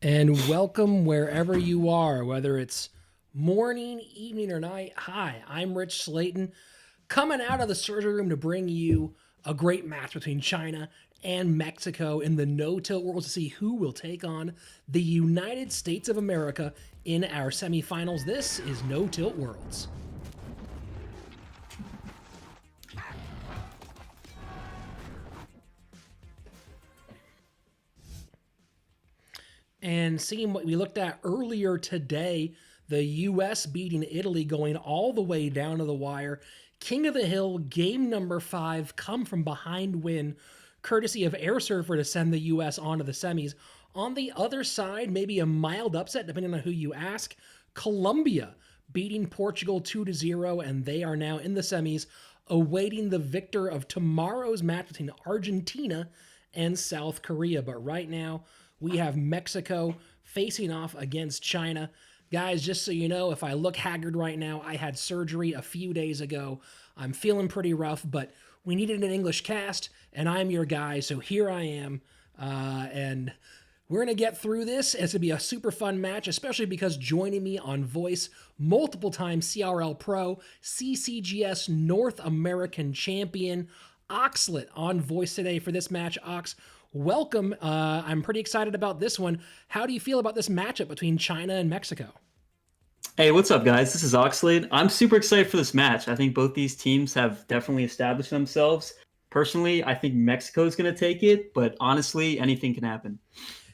And welcome wherever you are, whether it's morning, evening, or night. Hi, I'm Rich Slayton, coming out of the surgery room to bring you a great match between China and Mexico in the no-tilt worlds to see who will take on the United States of America in our semifinals. This is No-Tilt Worlds. And seeing what we looked at earlier today, the U.S. beating Italy, going all the way down to the wire. King of the Hill, game number 5, come from behind win, courtesy of Air Surfer to send the U.S. onto the semis. On the other side, maybe a mild upset, depending on who you ask. Colombia beating Portugal 2-0, and they are now in the semis, awaiting the victor of tomorrow's match between Argentina and South Korea. But right now, we have Mexico facing off against China. Guys, just so you know, if I look haggard right now, I had surgery a few days ago. I'm feeling pretty rough, but we needed an English cast, and I'm your guy, so here I am. And we're going to get through this. It's going to be a super fun match, especially because joining me on voice, multiple time CRL Pro, CCGS North American Champion, Oxlet on voice today for this match. Ox, welcome. I'm pretty excited about this one. How do you feel about this matchup between China and Mexico? Hey, what's up, guys? This is Oxlade. I'm super excited for this match. I think both these teams have definitely established themselves. Personally, I think Mexico is going to take it, but honestly, anything can happen.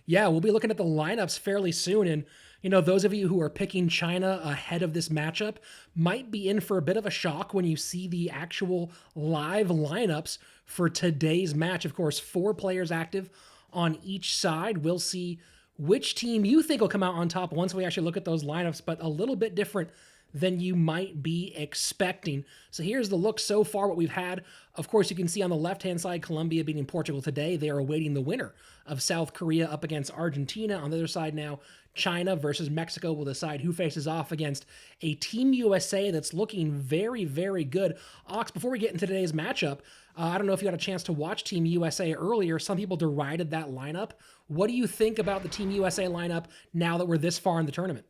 Yeah, we'll be looking at the lineups fairly soon. And, you know, those of you who are picking China ahead of this matchup might be in for a bit of a shock when you see the actual live lineups for today's match. Of course, 4 players active on each side. We'll see which team you think will come out on top once we actually look at those lineups, but a little bit different than you might be expecting. So here's the look so far, what we've had. Of course, you can see on the left-hand side, Colombia beating Portugal today. They are awaiting the winner of South Korea up against Argentina. On the other side now, China versus Mexico will decide who faces off against a Team USA that's looking very, very good. Ox, before we get into today's matchup, I don't know if you had a chance to watch Team USA earlier. Some people derided that lineup. What do you think about the Team USA lineup now that we're this far in the tournament?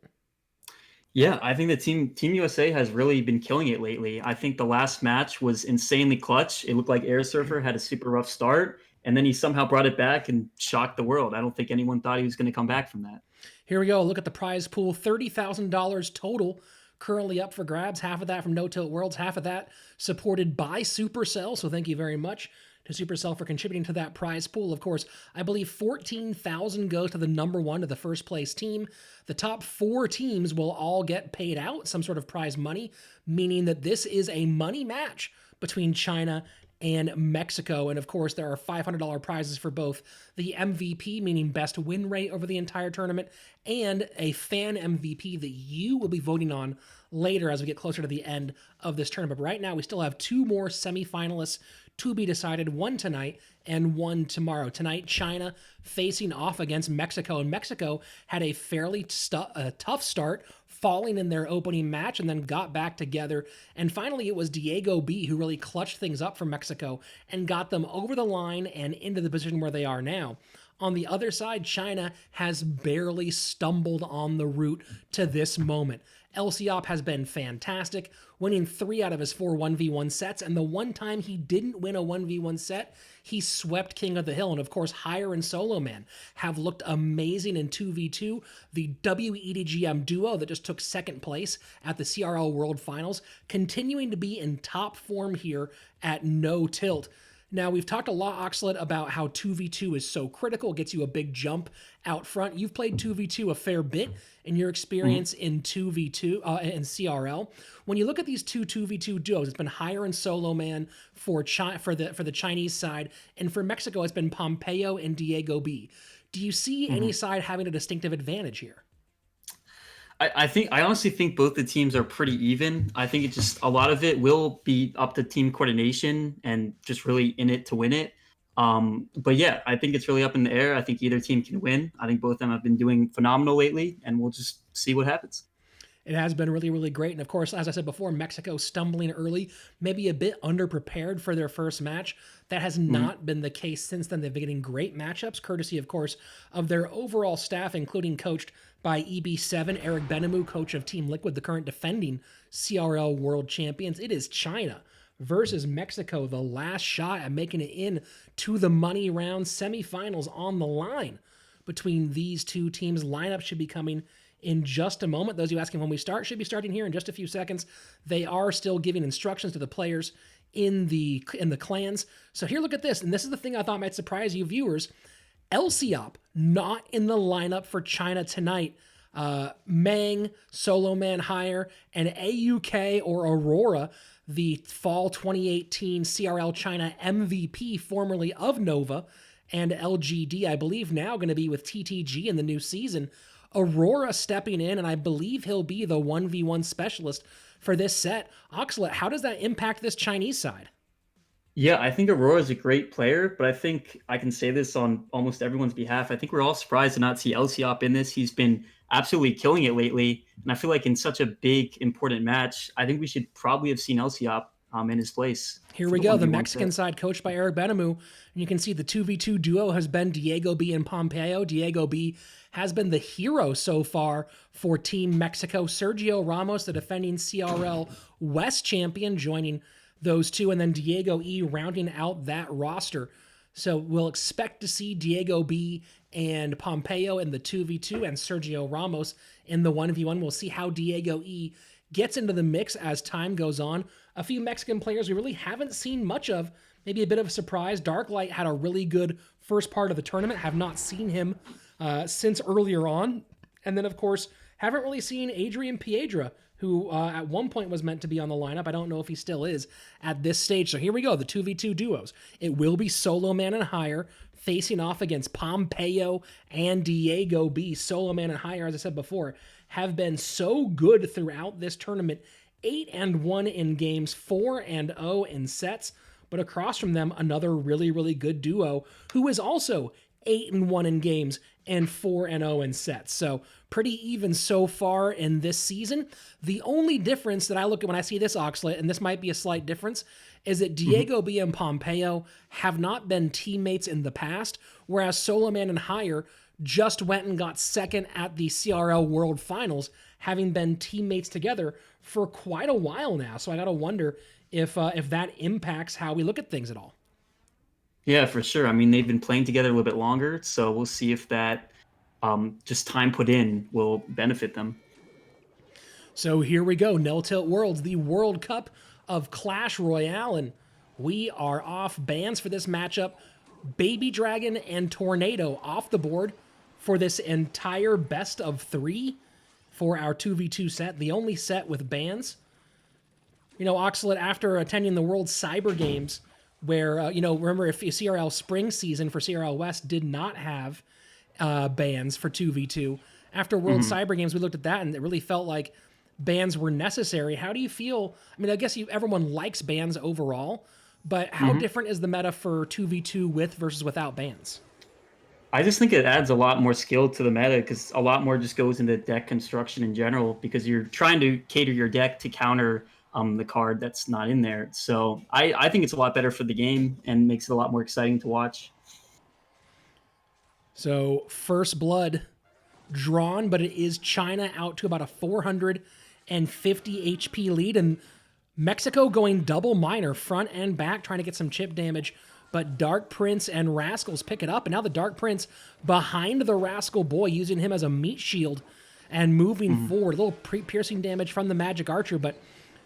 Yeah, I think the Team USA has really been killing it lately. I think the last match was insanely clutch. It looked like Air Surfer had a super rough start, and then he somehow brought it back and shocked the world. I don't think anyone thought he was going to come back from that. Here we go. Look at the prize pool. $30,000 total currently up for grabs. Half of that from NTWorlds, half of that supported by Supercell. So thank you very much to Supercell for contributing to that prize pool. Of course, I believe 14,000 goes to the number 1 to the first place team. The top 4 teams will all get paid out some sort of prize money, meaning that this is a money match between China and Mexico. And of course, there are $500 prizes for both the MVP, meaning best win rate over the entire tournament, and a fan MVP that you will be voting on later as we get closer to the end of this tournament. But right now, we still have 2 more semifinalists to be decided, one tonight and one tomorrow. Tonight, China facing off against Mexico, and Mexico had a fairly tough start, falling in their opening match and then got back together. And finally, it was Diego B who really clutched things up for Mexico and got them over the line and into the position where they are now. On the other side, China has barely stumbled on the route to this moment. Elsiop has been fantastic, winning 3 out of his 4 1v1 sets, and the one time he didn't win a 1v1 set, he swept King of the Hill. And of course, Hire and Solo Man have looked amazing in 2v2. The WEDGM duo that just took 2nd place at the CRL World Finals, continuing to be in top form here at No Tilt. Now, we've talked a lot, Oxlade, about how 2v2 is so critical, gets you a big jump out front. You've played 2v2 a fair bit in your experience in 2v2 and CRL. When you look at these 2v2 duos, it's been Hire and Solo Man for the Chinese side, and for Mexico, it's been Pompeo and Diego B. Do you see any side having a distinctive advantage here? I honestly think both the teams are pretty even. I think a lot of it will be up to team coordination and just really in it to win it. But yeah, I think it's really up in the air. I think either team can win. I think both of them have been doing phenomenal lately, and we'll just see what happens. It has been really, really great. And of course, as I said before, Mexico stumbling early, maybe a bit underprepared for their first match. That has not been the case since then. They've been getting great matchups, courtesy, of course, of their overall staff, including coached by EB7, Eric Benamou, coach of Team Liquid, the current defending CRL world champions. It is China versus Mexico, the last shot at making it in to the money round semifinals on the line between these two teams. Lineup should be coming in just a moment. Those of you asking when we start should be starting here in just a few seconds. They are still giving instructions to the players in the clans. So here, look at this. And this is the thing I thought might surprise you viewers. Elsiop not in the lineup for China tonight. Mang, Solo Man Hire, and AUK or Aurora, the fall 2018 CRL China MVP, formerly of Nova, and LGD, I believe now going to be with TTG in the new season. Aurora stepping in, and I believe he'll be the 1v1 specialist for this set. Oxlade, how does that impact this Chinese side? Yeah, I think Aurora is a great player, but I think I can say this on almost everyone's behalf. I think we're all surprised to not see Elsiop in this. He's been absolutely killing it lately, and I feel like in such a big, important match, I think we should probably have seen Elsiop in his place Here for we the go. The 1v1 Mexican set. side, coached by Eric Benamou. And you can see the 2v2 duo has been Diego B and Pompeo. Diego B has been the hero so far for Team Mexico. Sergio Ramos, the defending CRL West champion, joining those two. And then Diego E rounding out that roster. So we'll expect to see Diego B and Pompeo in the 2v2 and Sergio Ramos in the 1v1. We'll see how Diego E gets into the mix as time goes on. A few Mexican players we really haven't seen much of. Maybe a bit of a surprise. Darklight had a really good first part of the tournament. Have not seen him since earlier on. And then, of course, haven't really seen Adrian Piedra, who at one point was meant to be on the lineup. I don't know if he still is at this stage. So here we go, the 2v2 duos. It will be Solo Man and Higher facing off against Pompeo and Diego B. Solo Man and Higher, as I said before, have been so good throughout this tournament. 8-1 in games, 4-0 in sets. But across from them, another really, really good duo who is also 8-1 in games and 4-0 in sets. So pretty even so far in this season. The only difference that I look at when I see this Oxlet, and this might be a slight difference, is that Diego B and Pompeo have not been teammates in the past, whereas Soloman and Higher just went and got second at the CRL World Finals, having been teammates together for quite a while now. So I gotta wonder if that impacts how we look at things at all. Yeah, for sure. I mean, they've been playing together a little bit longer, so we'll see if that just time put in will benefit them. So here we go, NTWorlds, the World Cup of Clash Royale, and we are off bans for this matchup. Baby Dragon and Tornado off the board for this entire best of 3 for our 2v2 set, the only set with bans. You know, Oxalate, after attending the World Cyber Games, where, remember, if CRL Spring Season for CRL West did not have bans for 2v2, after World Cyber Games, we looked at that and it really felt like bans were necessary. How do you feel? I mean, I guess everyone likes bans overall, but how different is the meta for 2v2 with versus without bans? I just think it adds a lot more skill to the meta because a lot more just goes into deck construction in general because you're trying to cater your deck to counter the card that's not in there. So I think it's a lot better for the game and makes it a lot more exciting to watch. So first blood drawn, but it is China out to about a 450 HP lead, and Mexico going double minor, front and back, trying to get some chip damage. But Dark Prince and Rascals pick it up, and now the Dark Prince behind the Rascal Boy, using him as a meat shield and moving forward. A little piercing damage from the Magic Archer, but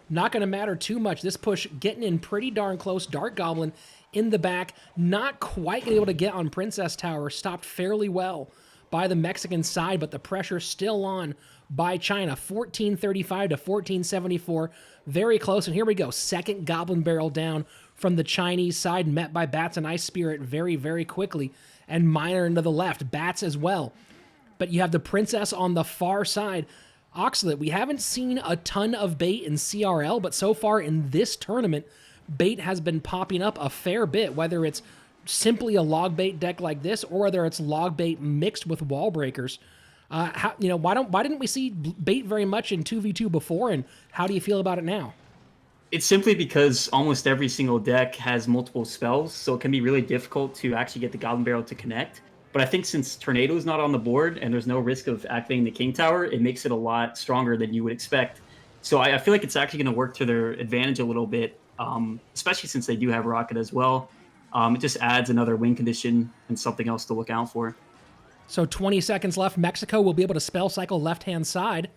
not going to matter too much. This push getting in pretty darn close. Dark Goblin in the back, not quite able to get on Princess Tower. Stopped fairly well by the Mexican side, but the pressure still on by China. 1435 to 1474. Very close. And here we go. Second Goblin Barrel down from the Chinese side, met by Bats and Ice Spirit very, very quickly. And Miner into the left. Bats as well. But you have the Princess on the far side. Oxalate, we haven't seen a ton of bait in CRL, but so far in this tournament, bait has been popping up a fair bit, whether it's simply a log bait deck like this or whether it's log bait mixed with wall breakers. Why didn't we see bait very much in 2v2 before, and how do you feel about it now? It's simply because almost every single deck has multiple spells, so it can be really difficult to actually get the Goblin Barrel to connect. But I think since Tornado is not on the board and there's no risk of activating the King Tower, it makes it a lot stronger than you would expect. So I feel like it's actually going to work to their advantage a little bit, especially since they do have Rocket as well. It just adds another win condition and something else to look out for. So 20 seconds left. Mexico will be able to spell cycle left-hand side.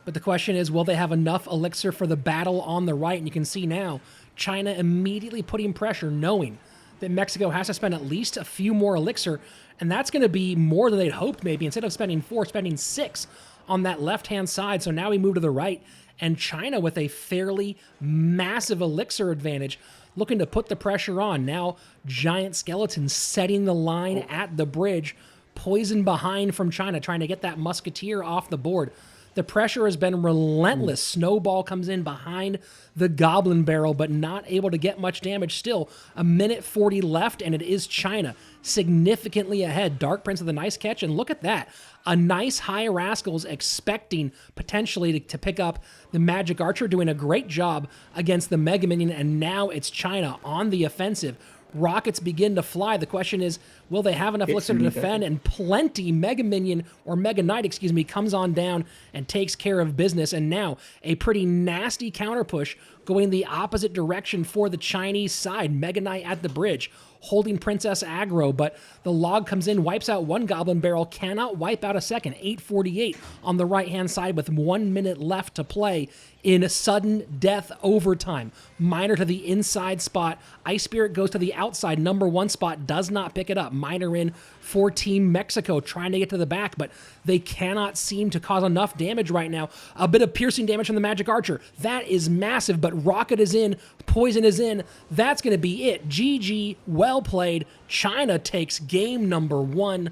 But the question is, will they have enough elixir for the battle on the right? And you can see now, China immediately putting pressure, knowing that Mexico has to spend at least a few more elixir, and that's going to be more than they'd hoped maybe. Instead of spending 4, spending 6 on that left-hand side. So now we move to the right, and China with a fairly massive elixir advantage, looking to put the pressure on. Now Giant Skeleton setting the line at the bridge, poison behind from China, trying to get that Musketeer off the board. The pressure has been relentless. Snowball comes in behind the Goblin Barrel, but not able to get much damage. Still, a minute 40 left, and it is China significantly ahead. Dark Prince with a nice catch, and look at that. A nice high Rascals expecting potentially to pick up the Magic Archer, doing a great job against the Mega Minion, and now it's China on the offensive. Rockets begin to fly. The question is, will they have enough elixir to defend? And plenty. Mega Minion, or Mega Knight, excuse me, comes on down and takes care of business. And now a pretty nasty counter push going the opposite direction for the Chinese side. Mega Knight at the bridge, holding Princess aggro, but the log comes in, wipes out one Goblin Barrel, cannot wipe out a second. 8:48 on the right-hand side with 1 minute left to play in sudden death overtime. Miner to the inside spot. Ice Spirit goes to the outside number 1 spot, does not pick it up. Miner in for Team Mexico, trying to get to the back, but they cannot seem to cause enough damage right now. A bit of piercing damage from the Magic Archer. That is massive, but Rocket is in, Poison is in. That's going to be it. GG, well played. China takes game number 1.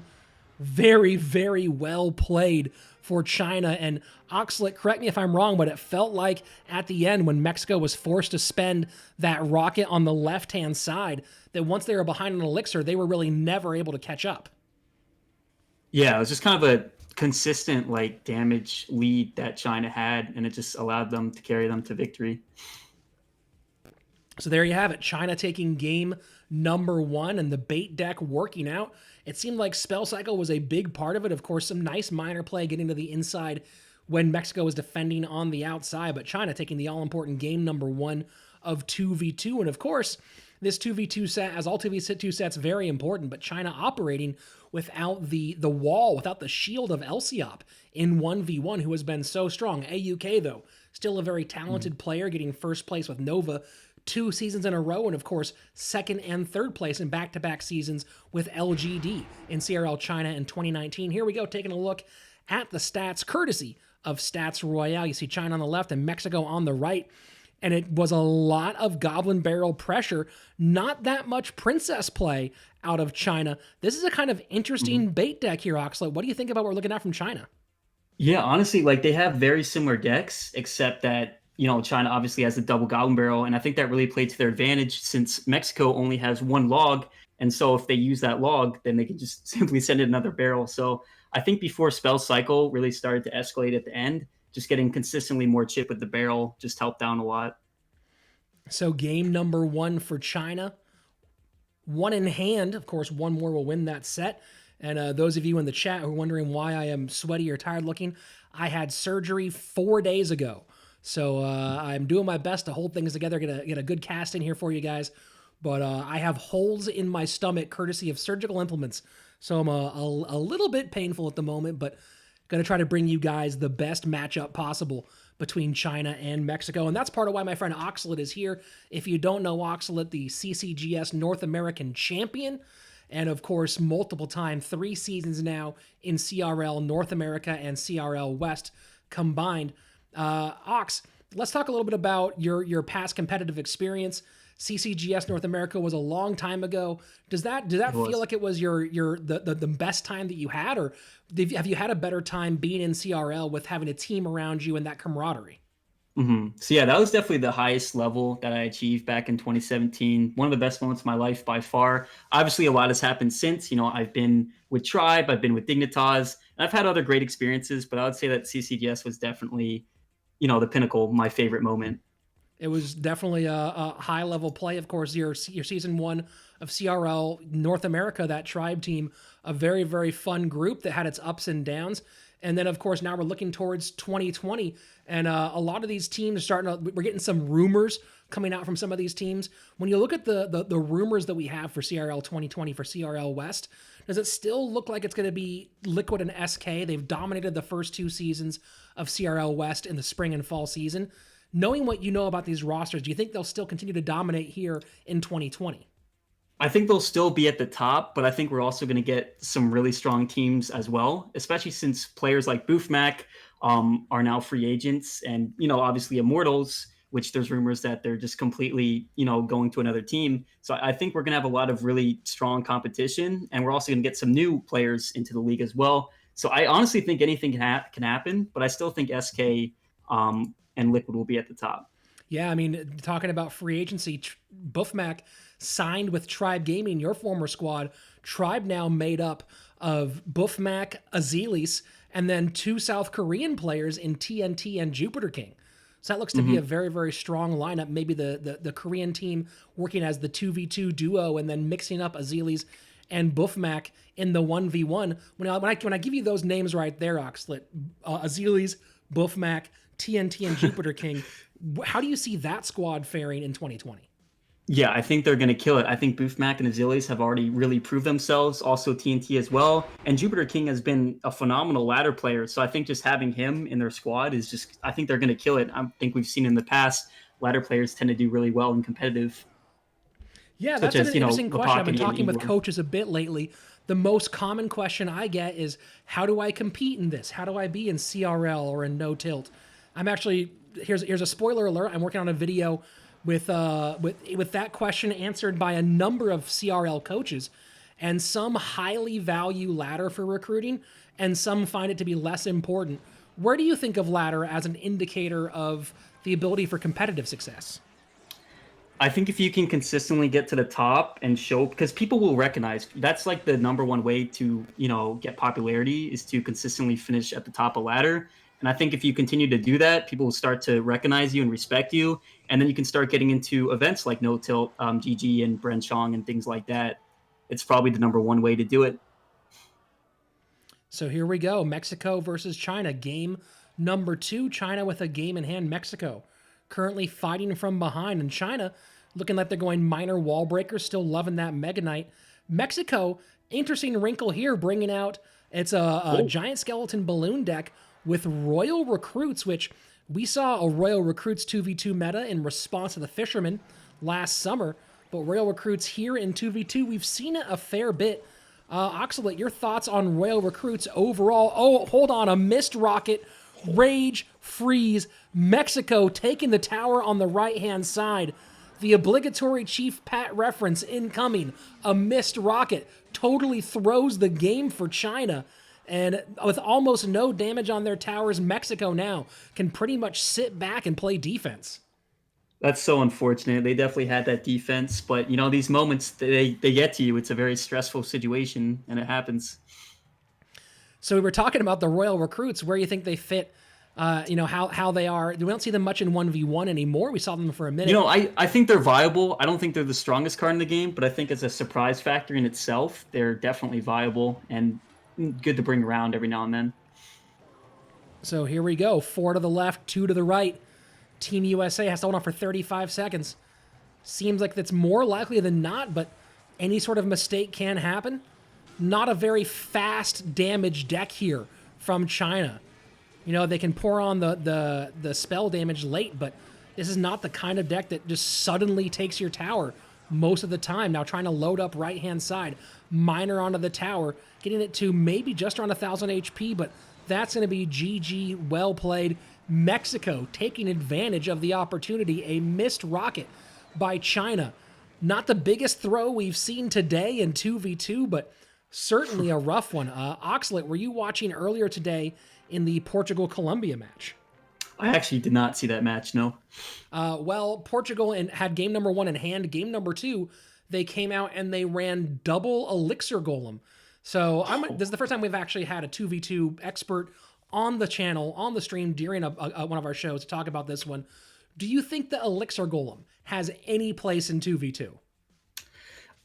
Very, very well played for China. And Oxlet, correct me if I'm wrong, but it felt like at the end when Mexico was forced to spend that rocket on the left-hand side, that once they were behind an elixir, they were really never able to catch up. Yeah, it was just kind of a consistent like damage lead that China had, and it just allowed them to carry them to victory. So there you have it. China taking game number 1 and the bait deck working out. It seemed like Spell Cycle was a big part of it. Of course, some nice Miner play getting to the inside when Mexico was defending on the outside, but China taking the all-important game number 1 of 2v2. And of course, this 2v2 set, as all 2v2 sets, very important, but China operating without the wall, without the shield of Elsiop in 1v1, who has been so strong. AUK, though, still a very talented player, getting first place with Nova 2 seasons in a row, and of course, second and third place in back-to-back seasons with LGD in CRL China in 2019. Here we go, taking a look at the stats, courtesy of Stats Royale. You see China on the left and Mexico on the right, and it was a lot of Goblin Barrel pressure, not that much Princess play out of China. This is a kind of interesting bait deck here, Oxley. What do you think about what we're looking at from China? Yeah, honestly, like they have very similar decks, except that China obviously has the double Goblin Barrel, and I think that really played to their advantage since Mexico only has 1 log, and so if they use that log, then they can just simply send in another barrel. So I think before Spell Cycle really started to escalate at the end, just getting consistently more chip with the barrel just helped down a lot. So game number 1 for China. 1 in hand. Of course, 1 more will win that set. And those of you in the chat who are wondering why I am sweaty or tired looking, I had surgery 4 days ago. So I'm doing my best to hold things together, get a good cast in here for you guys. But I have holes in my stomach courtesy of surgical implements. So I'm a little bit painful at the moment, but going to try to bring you guys the best matchup possible between China and Mexico. And that's part of why my friend Oxlet is here. If you don't know Oxlet, the CCGS North American champion, and of course, multiple time, 3 seasons now in CRL North America and CRL West combined. Ox, let's talk a little bit about your past competitive experience. CCGS North America was a long time ago. Does that feel like it was the best time that you had, or have you had a better time being in CRL with having a team around you and that camaraderie? So yeah, that was definitely the highest level that I achieved back in 2017. One of the best moments of my life by far. Obviously, a lot has happened since. I've been with Tribe, I've been with Dignitas, and I've had other great experiences, but I would say that CCGS was definitely, the pinnacle, my favorite moment. It was definitely a high level play. Of course, your season 1 of CRL North America, that Tribe team, a very, very fun group that had its ups and downs. And then, of course, now we're looking towards 2020, and a lot of these teams we're getting some rumors coming out from some of these teams. When you look at the rumors that we have for CRL 2020 for CRL West, does it still look like it's going to be Liquid and SK? They've dominated the first 2 seasons of CRL West in the spring and fall season. Knowing what you know about these rosters, do you think they'll still continue to dominate here in 2020? I think they'll still be at the top, but I think we're also going to get some really strong teams as well, especially since players like Boofmac are now free agents, and obviously Immortals, which there's rumors that they're just completely going to another team. So I think we're going to have a lot of really strong competition, and we're also going to get some new players into the league as well. So I honestly think anything can happen, but I still think SK and Liquid will be at the top. Yeah, I mean, talking about free agency, Buffmac signed with Tribe Gaming, your former squad. Tribe now made up of Buffmac, Azealis, and then two South Korean players in TNT and Jupiter King. So that looks to be a Hmm. very, very strong lineup. Maybe the Korean team working as the 2v2 duo and then mixing up Azealis and Buffmac in the 1v1. When I give you those names right there, Oxlet, Azealis, Buffmac, TNT, and Jupiter King, how do you see that squad faring in 2020? Yeah, I think they're going to kill it. I think Booth Mac and Azilius have already really proved themselves. Also TNT as well. And Jupiter King has been a phenomenal ladder player. So I think just having him in their squad is just, I think they're going to kill it. I think we've seen in the past, ladder players tend to do really well in competitive, Yeah, such that's an as, interesting question. I've been Lepockety and talking with England. coaches a bit lately. The most common question I get is, how do I compete in this? How do I be in CRL or in no tilt? I'm actually here's a spoiler alert. I'm working on a video with that question answered by a number of CRL coaches, and some highly value ladder for recruiting, and some find it to be less important. Where do you think of ladder as an indicator of the ability for competitive success? I think if you can consistently get to the top and show, because people will recognize, that's like the number one way to, get popularity is to consistently finish at the top of ladder. And I think if you continue to do that, people will start to recognize you and respect you. And then you can start getting into events like No Tilt, GG and Brenchong and things like that. It's probably the number one way to do it. So here we go. Mexico versus China. Game number 2. China with a game in hand. Mexico currently fighting from behind. And China looking like they're going minor wall breakers. Still loving that Mega Knight. Mexico, interesting wrinkle here, bringing out it's a Oh, giant skeleton balloon deck with Royal Recruits, which we saw a Royal Recruits 2v2 meta in response to the Fishermen last summer. But Royal Recruits here in 2v2, we've seen it a fair bit. Oxalate, your thoughts on Royal Recruits overall? Oh, hold on. A missed rocket. Rage, freeze. Mexico taking the tower on the right-hand side. The obligatory Chief Pat reference incoming. A missed rocket totally throws the game for China. And with almost no damage on their towers, Mexico now can pretty much sit back and play defense. that's so unfortunate. They definitely had that defense, but these moments they get to you. It's a very stressful situation, and it happens. So we were talking about the Royal Recruits, where you think they fit, how they are. We don't see them much in 1v1 anymore. We saw them for a minute. I think they're viable. I don't think they're the strongest card in the game, but I think as a surprise factor in itself, they're definitely viable and good to bring around every now and then. So here we go. 4 to the left, 2 to the right. Team USA has to hold on for 35 seconds. Seems like that's more likely than not, but any sort of mistake can happen. Not a very fast damage deck here from China. They can pour on the spell damage late, but this is not the kind of deck that just suddenly takes your tower most of the time. Now trying to load up right-hand side, miner onto the tower, getting it to maybe just around 1,000 HP, but that's going to be GG, well played. Mexico taking advantage of the opportunity. A missed rocket by China. Not the biggest throw we've seen today in 2v2, but certainly a rough one. Oxlet, were you watching earlier today in the Portugal-Colombia match? I actually did not see that match. No. Well, Portugal had game number 1 in hand. Game number 2, they came out and they ran double Elixir Golem. So this is the first time we've actually had a 2v2 expert on the channel, on the stream during one of our shows to talk about this one. Do you think the Elixir Golem has any place in 2v2?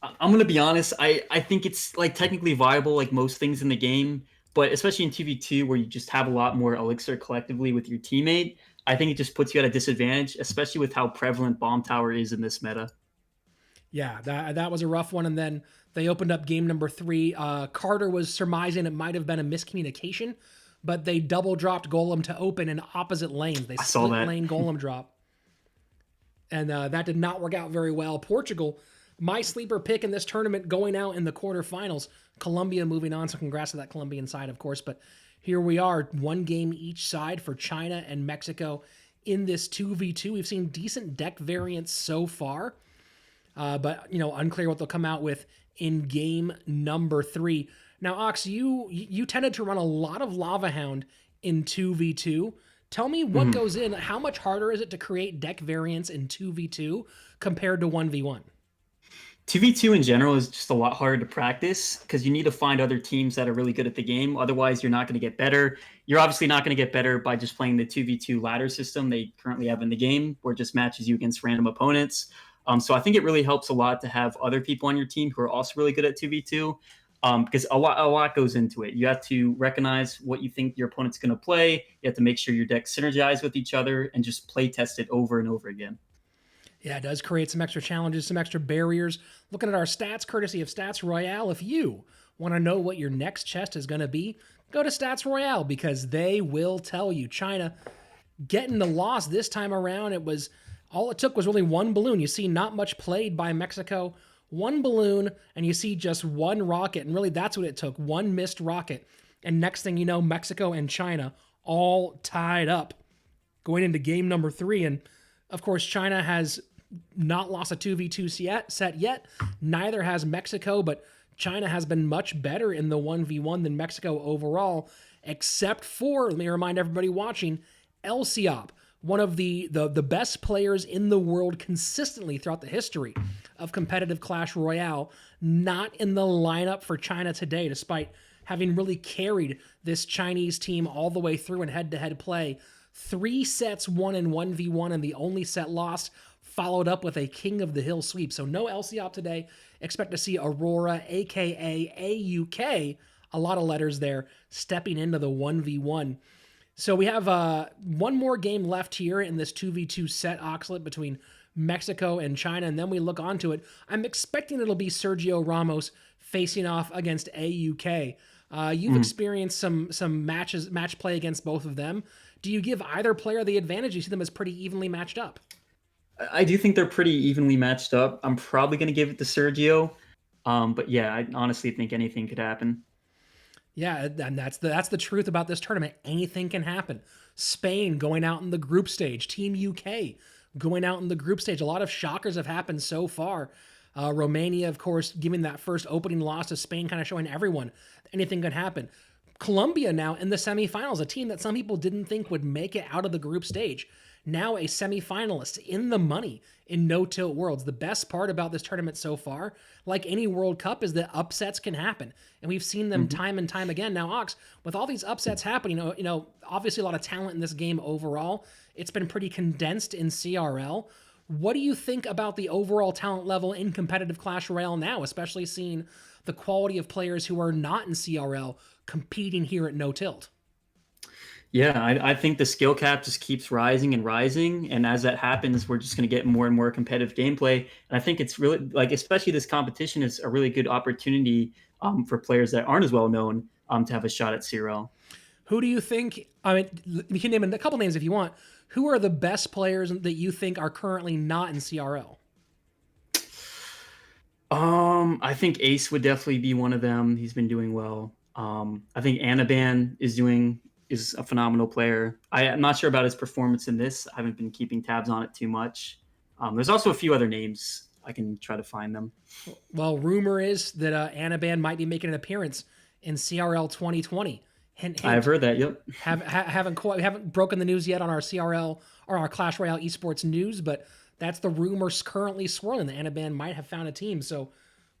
I'm gonna be honest. I think it's like technically viable, like most things in the game, but especially in TV2 where you just have a lot more elixir collectively with your teammate. I think it just puts you at a disadvantage, especially with how prevalent bomb tower is in this meta. Yeah, that was a rough one. And then they opened up game number 3. Carter was surmising it might have been a miscommunication, but they double dropped Golem to open in opposite lanes. They I saw split that. lane Golem drop. And that did not work out very well. Portugal, my sleeper pick in this tournament, going out in the quarterfinals. Colombia moving on, so congrats to that Colombian side, of course. But here we are, 1 game each side for China and Mexico in this 2v2. We've seen decent deck variants so far, but unclear what they'll come out with in game number 3. Now, Ox, you tended to run a lot of Lava Hound in 2v2. Tell me what Mhm. goes in. How much harder is it to create deck variants in 2v2 compared to 1v1? 2v2 in general is just a lot harder to practice because you need to find other teams that are really good at the game. Otherwise, you're not going to get better. You're obviously not going to get better by just playing the 2v2 ladder system they currently have in the game, where it just matches you against random opponents. So I think it really helps a lot to have other people on your team who are also really good at 2v2, because a lot goes into it. You have to recognize what you think your opponent's going to play. You have to make sure your decks synergize with each other and just play test it over and over again. Yeah, it does create some extra challenges, some extra barriers. Looking at our stats, courtesy of Stats Royale, if you want to know what your next chest is going to be, go to Stats Royale because they will tell you. China getting the loss this time around. It was all it took was really one balloon. You see, not much played by Mexico. One balloon, and you see just one rocket, and really that's what it took. One missed rocket, and next thing you know, Mexico and China all tied up going into game number 3. And of course, China has not lost a 2v2 set yet. Neither has Mexico, but China has been much better in the 1v1 than Mexico overall, except for, let me remind everybody watching, Elsiop, one of the best players in the world consistently throughout the history of competitive Clash Royale, not in the lineup for China today, despite having really carried this Chinese team all the way through in head-to-head play. 3 sets won in 1v1, and the only set lost followed up with a King of the Hill sweep. So no LCOP today. Expect to see Aurora, aka AUK, a lot of letters there, stepping into the 1v1. So we have one more game left here in this 2v2 set, Oxlet, between Mexico and China, and then we look onto it. I'm expecting it'll be Sergio Ramos facing off against AUK. You've experienced some match play against both of them. Do you give either player the advantage? You see them as pretty evenly matched up. I do think they're pretty evenly matched up. I'm probably going to give it to Sergio. But yeah, I honestly think anything could happen. Yeah, and that's the truth about this tournament. Anything can happen. Spain going out in the group stage. Team UK going out in the group stage. A lot of shockers have happened so far. Romania, of course, giving that first opening loss to Spain, kind of showing everyone anything can happen. Colombia now in the semifinals, a team that some people didn't think would make it out of the group stage. Now a semifinalist in the money in No Tilt Worlds. The best part about this tournament so far, like any World Cup, is that upsets can happen. And we've seen them time and time again. Now, Ox, with all these upsets happening, obviously a lot of talent in this game overall. It's been pretty condensed in CRL. What do you think about the overall talent level in competitive Clash Royale now, especially seeing the quality of players who are not in CRL competing here at No Tilt? Yeah, I think the skill cap just keeps rising and rising. And as that happens, we're just going to get more and more competitive gameplay. And I think it's really, like, especially this competition is a really good opportunity for players that aren't as well known to have a shot at CRL. Who do you think? I mean, we can name a couple names if you want. Who are the best players that you think are currently not in CRL? I think Ace would definitely be one of them. He's been doing well. I think Anaban is a phenomenal player. I'm not sure about his performance in this. I haven't been keeping tabs on it too much. There's also a few other names. I can try to find them. Well, rumor is that Anaban might be making an appearance in CRL 2020. Hint, I've hint. heard that. Yep. Haven't broken the news yet on our CRL or our Clash Royale esports news, but that's the rumors currently swirling. The Anaban might have found a team, so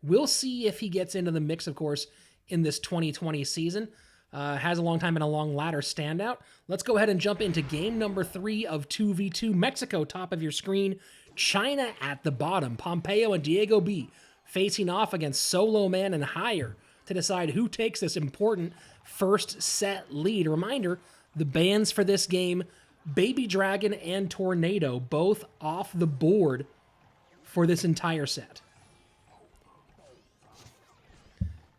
we'll see if he gets into the mix. Of course, in this 2020 season. Has a long time been a long ladder standout. Let's go ahead and jump into game number 3 of 2v2. Mexico, top of your screen. China at the bottom. Pompeo and Diego B facing off against Solo Man and Higher to decide who takes this important first set lead. Reminder, the bans for this game, Baby Dragon and Tornado, both off the board for this entire set.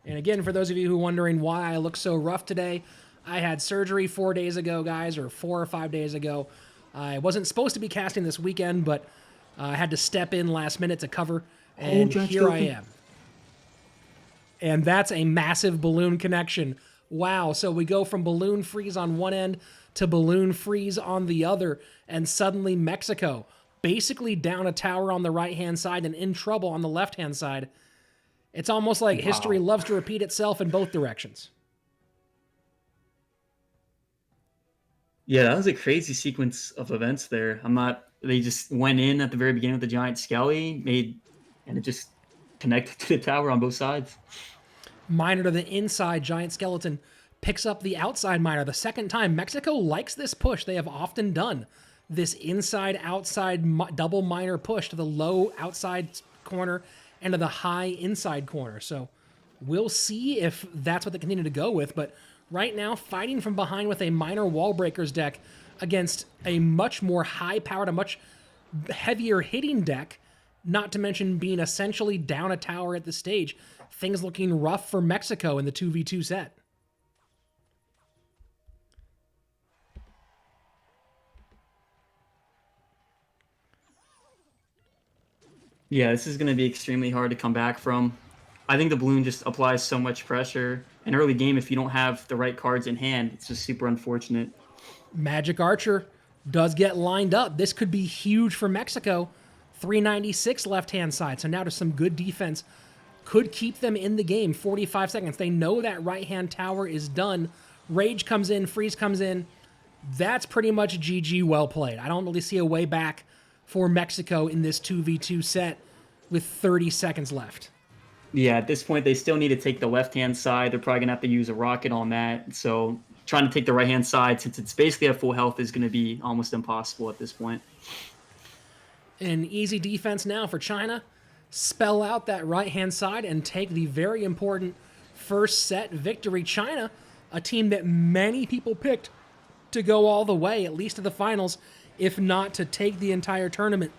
And again, for those of you who are wondering why I look so rough today, I had surgery 4 days ago, guys, or 4 or 5 days ago. I wasn't supposed to be casting this weekend, but I had to step in last minute to cover, and here I am. And that's a massive balloon connection. Wow, so we go from balloon freeze on one end to balloon freeze on the other, and suddenly Mexico, basically down a tower on the right-hand side and in trouble on the left-hand side. It's almost like history Wow. loves to repeat itself in both directions. Yeah, that was a crazy sequence of events there. I'm not. They just went in at the very beginning with the giant skelly, and it just connected to the tower on both sides. Miner to the inside, giant skeleton picks up the outside miner. The second time, Mexico likes this push. They have often done this inside outside double miner push to the low outside corner and to the high inside corner. So we'll see if that's what they continue to go with. But right now, fighting from behind with a miner wall breakers deck against a much more high powered, a much heavier hitting deck, not to mention being essentially down a tower at the stage. Things looking rough for Mexico in the 2v2 set. Yeah, this is going to be extremely hard to come back from. I think the balloon just applies so much pressure. An early game, if you don't have the right cards in hand, it's just super unfortunate. Magic Archer does get lined up. This could be huge for Mexico. 396 left-hand side. So now to some good defense. Could keep them in the game. 45 seconds. They know that right-hand tower is done. Rage comes in. Freeze comes in. That's pretty much GG well played. I don't really see a way back for Mexico in this 2v2 set with 30 seconds left. Yeah, at this point, they still need to take the left-hand side. They're probably going to have to use a rocket on that. So trying to take the right-hand side, since it's basically at full health, is going to be almost impossible at this point. An easy defense now for China. Spell out that right-hand side and take the very important first set victory. China, a team that many people picked to go all the way, at least to the finals, if not to take the entire tournament.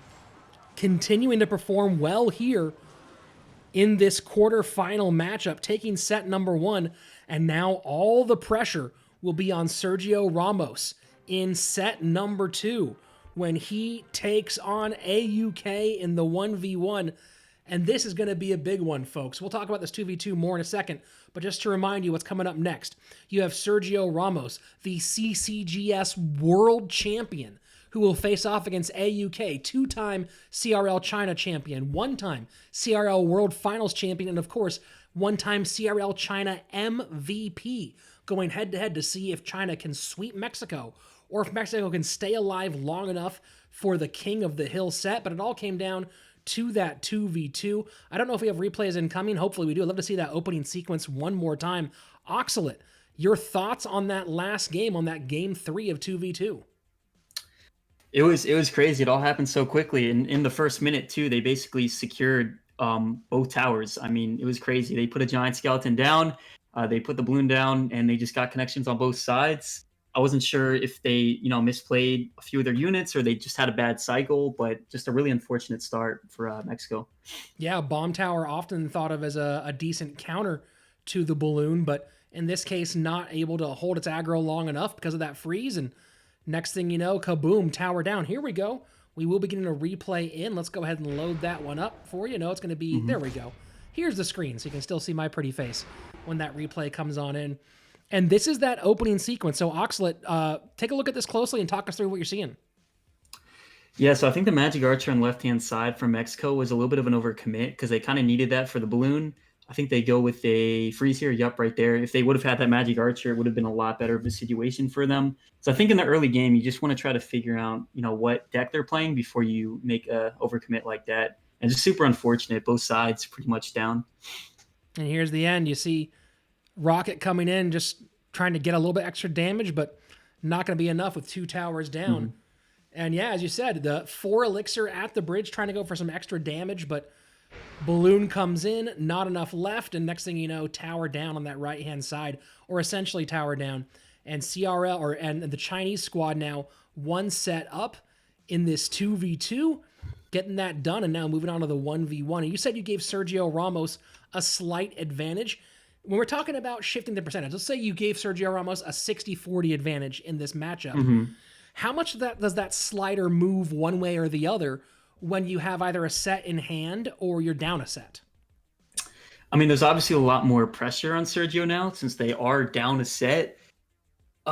Continuing to perform well here in this quarterfinal matchup, taking set number one, and now all the pressure will be on Sergio Ramos in set number two when he takes on AUK in the 1v1. And this is going to be a big one, folks. We'll talk about this 2v2 more in a second, but just to remind you what's coming up next, you have Sergio Ramos, the CCGS World Champion, who will face off against AUK, two-time CRL China champion, one-time CRL World Finals champion, and of course, one-time CRL China MVP, going head-to-head to see if China can sweep Mexico or if Mexico can stay alive long enough for the King of the Hill set. But it all came down to that 2v2. I don't know if we have replays incoming. Hopefully we do. I'd love to see that opening sequence one more time. Oxalate, your thoughts on that last game, on that game 3 of 2v2? It was crazy. It all happened so quickly. And in the first minute, too, they basically secured both towers. I mean, it was crazy. They put a giant skeleton down, they put the balloon down, and they just got connections on both sides. I wasn't sure if they, misplayed a few of their units or they just had a bad cycle, but just a really unfortunate start for Mexico. Yeah, bomb tower often thought of as a decent counter to the balloon, but in this case, not able to hold its aggro long enough because of that freeze. And next thing you know, kaboom, tower down. Here we go. We will be getting a replay in. Let's go ahead and load that one up for you. No, it's going to be, there we go. Here's the screen, so you can still see my pretty face when that replay comes on in. And this is that opening sequence. So, Oxalate, take a look at this closely and talk us through what you're seeing. Yeah, so I think the Magic Archer on the left-hand side from Mexico was a little bit of an overcommit because they kind of needed that for the balloon. I think they go with a freeze here. Yup, right there. If they would have had that Magic Archer, it would have been a lot better of a situation for them. So I think in the early game, you just want to try to figure out, what deck they're playing before you make a overcommit like that. And just super unfortunate. Both sides pretty much down. And here's the end. You see Rocket coming in, just trying to get a little bit extra damage, but not going to be enough with two towers down. And yeah, as you said, the 4 elixir at the bridge, trying to go for some extra damage, but balloon comes in, not enough left, and next thing you know, tower down on that right-hand side, or essentially tower down. And CRL, and the Chinese squad now one set up in this 2v2, getting that done, and now moving on to the 1v1. And you said you gave Sergio Ramos a slight advantage. When we're talking about shifting the percentage, let's say you gave Sergio Ramos a 60-40 advantage in this matchup. How much of that does that slider move one way or the other when you have either a set in hand or you're down a set? I mean, there's obviously a lot more pressure on Sergio now since they are down a set.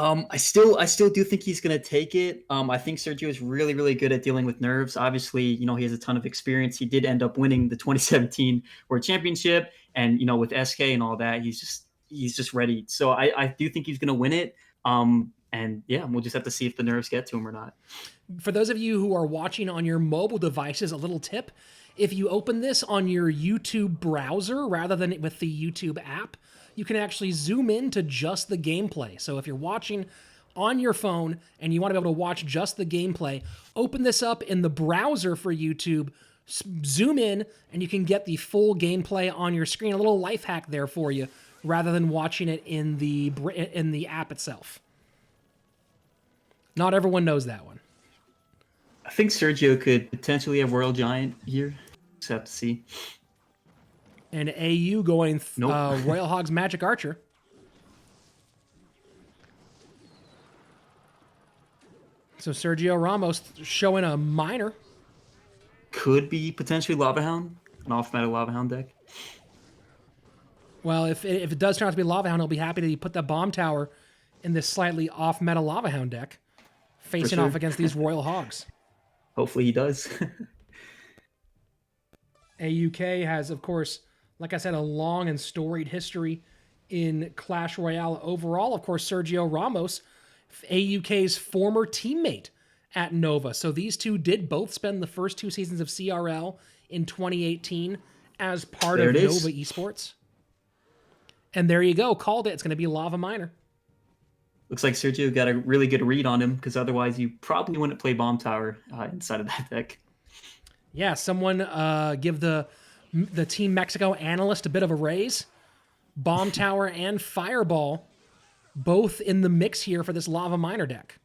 I still do think he's going to take it. I think Sergio is really, really good at dealing with nerves. Obviously, he has a ton of experience. He did end up winning the 2017 World Championship, and with SK and all that, he's just ready. So I do think he's going to win it. And yeah, we'll just have to see if the nerves get to him or not. For those of you who are watching on your mobile devices, a little tip. If you open this on your YouTube browser rather than with the YouTube app, you can actually zoom in to just the gameplay. So if you're watching on your phone and you want to be able to watch just the gameplay, open this up in the browser for YouTube, zoom in, and you can get the full gameplay on your screen. A little life hack there for you, rather than watching it in the app itself. Not everyone knows that one. I think Sergio could potentially have Royal Giant here. Just have to see. And AU going Nope. Royal Hogs Magic Archer. So Sergio Ramos showing a minor. Could be potentially Lava Hound, an off-meta Lava Hound deck. Well, if it does turn out to be Lava Hound, he'll be happy to put the bomb tower in this slightly off-meta Lava Hound deck, facing off against these Royal Hogs. Hopefully he does. AUK has, of course, like I said, a long and storied history in Clash Royale overall. Of course, Sergio Ramos, AUK's former teammate at Nova. So these two did both spend the first 2 seasons of CRL in 2018 as part of Nova Esports. And there you go. Called it. It's going to be Lava Minor. Looks like Sergio got a really good read on him, because otherwise you probably wouldn't play Bomb Tower inside of that deck. Yeah, someone give the Team Mexico analyst a bit of a raise. Bomb Tower and Fireball, both in the mix here for this Lava Minor deck.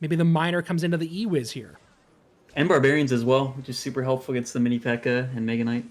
Maybe the Minor comes into the E-Wiz here. And Barbarians as well, which is super helpful against the Mini P.E.K.K.A. and Mega Knight.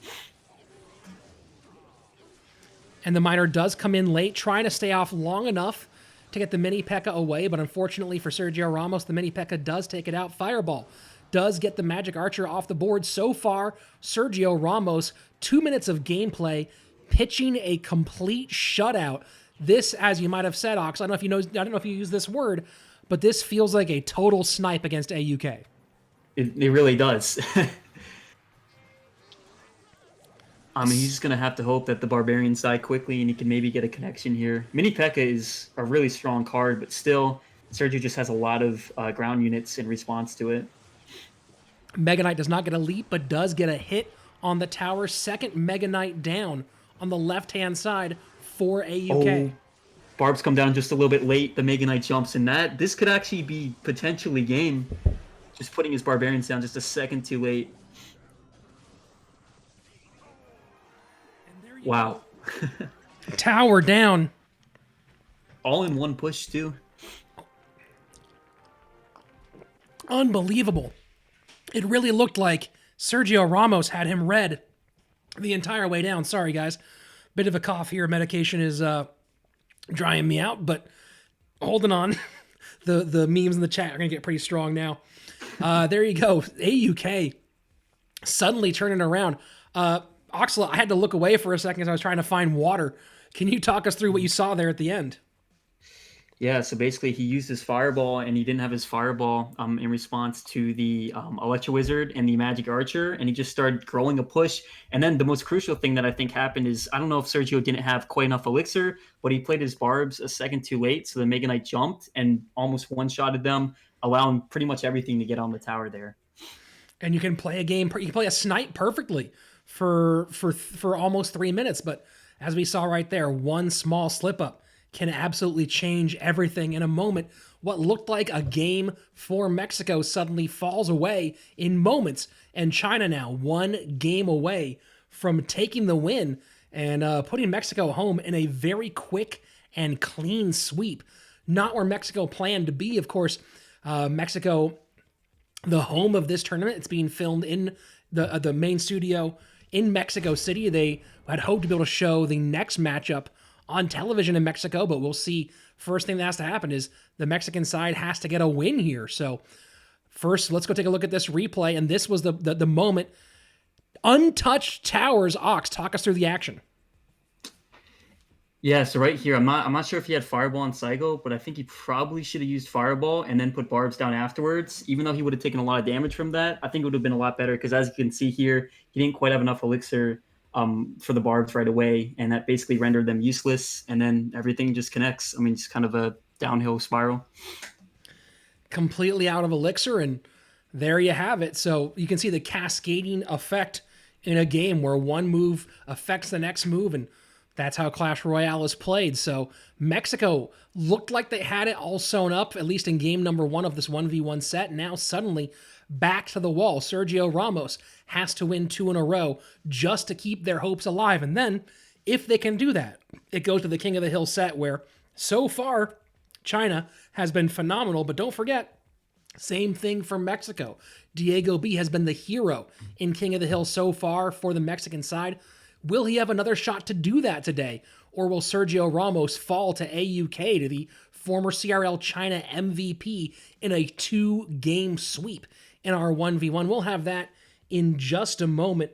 And the Minor does come in late, trying to stay off long enough to get the Mini P.E.K.K.A. away, but unfortunately for Sergio Ramos, the Mini P.E.K.K.A. does take it out. Fireball does get the Magic Archer off the board. So far, Sergio Ramos, 2 minutes of gameplay, pitching a complete shutout. This, as you might have said, Ox, I don't know if you use this word, but this feels like a total snipe against AUK. It really does. I mean, he's just going to have to hope that the Barbarians die quickly and he can maybe get a connection here. Mini P.E.K.K.A. is a really strong card, but still, Sergio just has a lot of ground units in response to it. Mega Knight does not get a leap, but does get a hit on the tower. Second Mega Knight down on the left-hand side for AUK. Oh, Barbs come down just a little bit late. The Mega Knight jumps in that. This could actually be potentially game. Just putting his Barbarians down just a second too late. Wow. Tower down. All in one push, too. Unbelievable. It really looked like Sergio Ramos had him read the entire way down. Sorry, guys. Bit of a cough here. Medication is drying me out, but holding on. The memes in the chat are going to get pretty strong now. There you go. AUK suddenly turning around. Oxla, I had to look away for a second as I was trying to find water. Can you talk us through what you saw there at the end? Yeah, so basically he used his Fireball, and he didn't have his Fireball in response to the Electro Wizard and the Magic Archer, and he just started growing a push. And then the most crucial thing that I think happened is, I don't know if Sergio didn't have quite enough Elixir, but he played his Barbs a second too late, so the Mega Knight jumped and almost one-shotted them, allowing pretty much everything to get on the tower there. And you can play a game, you can play a snipe perfectly for almost 3 minutes, but as we saw right there, one small slip up can absolutely change everything in a moment. What looked like a game for Mexico suddenly falls away in moments, and China now 1 game away from taking the win and putting Mexico home in a very quick and clean sweep. Not where Mexico planned to be, of course. Mexico, the home of this tournament, it's being filmed in the main studio in Mexico City. They had hoped to be able to show the next matchup on television in Mexico, but we'll see. First thing that has to happen is the Mexican side has to get a win here. So first, let's go take a look at this replay. And this was the moment. Untouched towers. Ox, talk us through the action. Yeah, so right here, I'm not sure if he had Fireball and Psycho, but I think he probably should have used Fireball and then put Barbs down afterwards. Even though he would have taken a lot of damage from that, I think it would have been a lot better because as you can see here, he didn't quite have enough Elixir for the Barbs right away, and that basically rendered them useless. And then everything just connects. I mean, it's kind of a downhill spiral. Completely out of elixir, and there you have it. So you can see the cascading effect in a game where one move affects the next move, and that's how Clash Royale is played. So Mexico looked like they had it all sewn up, at least in game number 1 of this 1v1 set. Now suddenly back to the wall. Sergio Ramos has to win 2 in a row just to keep their hopes alive. And then, if they can do that, it goes to the King of the Hill set where so far China has been phenomenal, but don't forget, same thing for Mexico. Diego B has been the hero in King of the Hill so far for the Mexican side. Will he have another shot to do that today? Or will Sergio Ramos fall to AUK, to the former CRL China MVP, in a 2-game sweep in our 1v1? We'll have that in just a moment.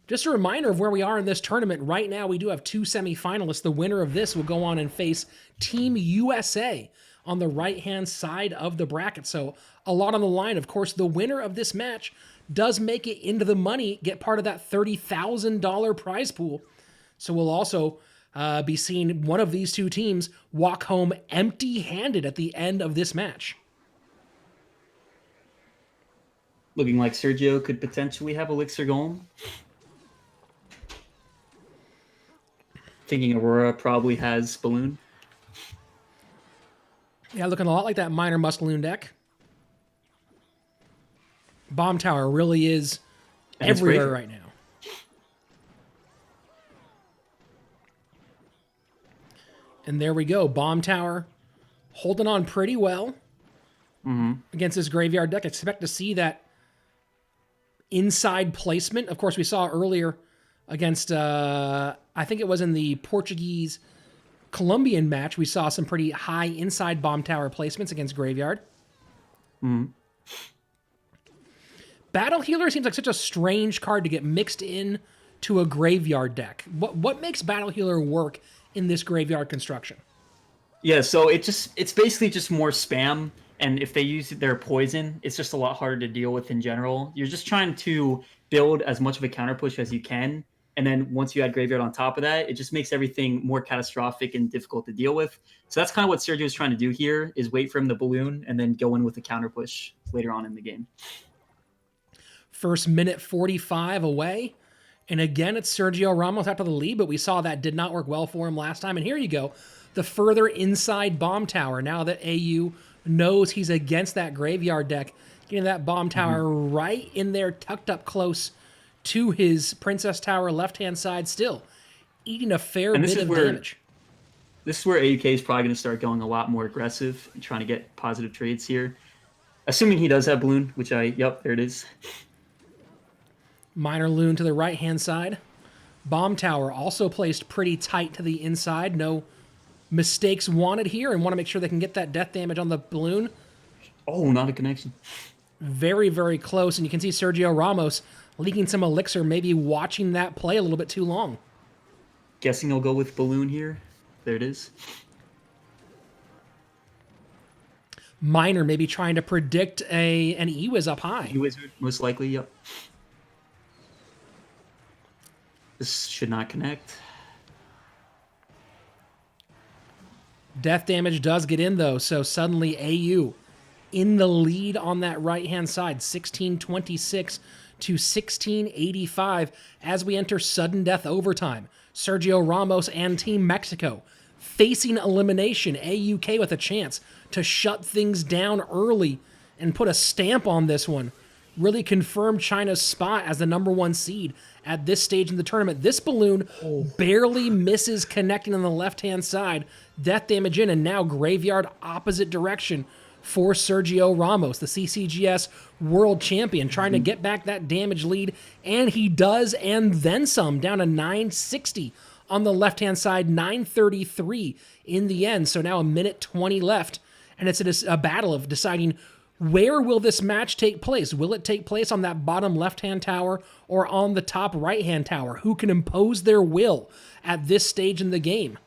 Just a reminder of where we are in this tournament. Right now, we do have 2 semifinalists. The winner of this will go on and face Team USA on the right-hand side of the bracket. So a lot on the line. Of course, the winner of this match does make it into the money, get part of that $30,000 prize pool. So we'll also be seeing one of these 2 teams walk home empty-handed at the end of this match. Looking like Sergio could potentially have Elixir Golem. Thinking Aurora probably has Balloon. Yeah, looking a lot like that Minor Muscaloon deck. Bomb Tower really is And everywhere right now. And there we go. Bomb Tower holding on pretty well against this graveyard deck. Expect to see that inside placement. Of course, we saw earlier against, I think it was in the Portuguese Colombian match, we saw some pretty high inside Bomb Tower placements against Graveyard. Battle Healer seems like such a strange card to get mixed in to a Graveyard deck. What makes Battle Healer work in this Graveyard construction? Yeah, so it's basically just more spam, and if they use their poison, it's just a lot harder to deal with in general. You're just trying to build as much of a counter push as you can, and then once you add Graveyard on top of that, it just makes everything more catastrophic and difficult to deal with. So that's kind of what Sergio is trying to do here, is wait for him to balloon and then go in with a counter push later on in the game. First minute 45 away. And again, it's Sergio Ramos after the lead, but we saw that did not work well for him last time. And here you go. The further inside Bomb Tower. Now that AU knows he's against that Graveyard deck, getting that Bomb Tower right in there, tucked up close to his Princess Tower left-hand side still, eating a fair bit of damage. This is where AUK is probably going to start going a lot more aggressive and trying to get positive trades here. Assuming he does have Balloon, which yep, there it is. Minor Loon to the right-hand side. Bomb Tower also placed pretty tight to the inside. No mistakes wanted here, and want to make sure they can get that death damage on the Balloon. Oh, not a connection. Very, very close, and you can see Sergio Ramos leaking some Elixir, maybe watching that play a little bit too long. Guessing he'll go with Balloon here. There it is. Minor maybe trying to predict an E-Wiz up high. E-Wizard, most likely, yep. This should not connect. Death damage does get in, though, so suddenly AU in the lead on that right-hand side, 1626 to 1685 as we enter sudden death overtime. Sergio Ramos and Team Mexico facing elimination. AUK with a chance to shut things down early and put a stamp on this one. Really confirm China's spot as the #1 seed at this stage in the tournament. This Balloon barely misses connecting on the left-hand side. Death damage in, and now Graveyard opposite direction for Sergio Ramos, the CCGS world champion, trying to get back that damage lead, and he does, and then some, down to 960 on the left-hand side, 933 in the end. So now a minute 20 left, and it's a battle of deciding where will this match take place? Will it take place on that bottom left-hand tower or on the top right-hand tower? Who can impose their will at this stage in the game?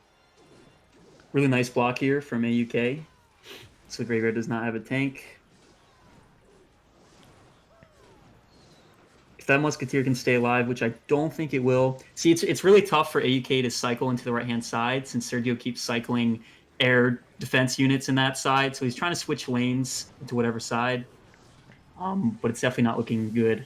Really nice block here from AUK. So Graveyard does not have a tank. If that Musketeer can stay alive, which I don't think it will. See, it's really tough for AUK to cycle into the right-hand side since Sergio keeps cycling air defense units in that side. So he's trying to switch lanes to whatever side. But it's definitely not looking good.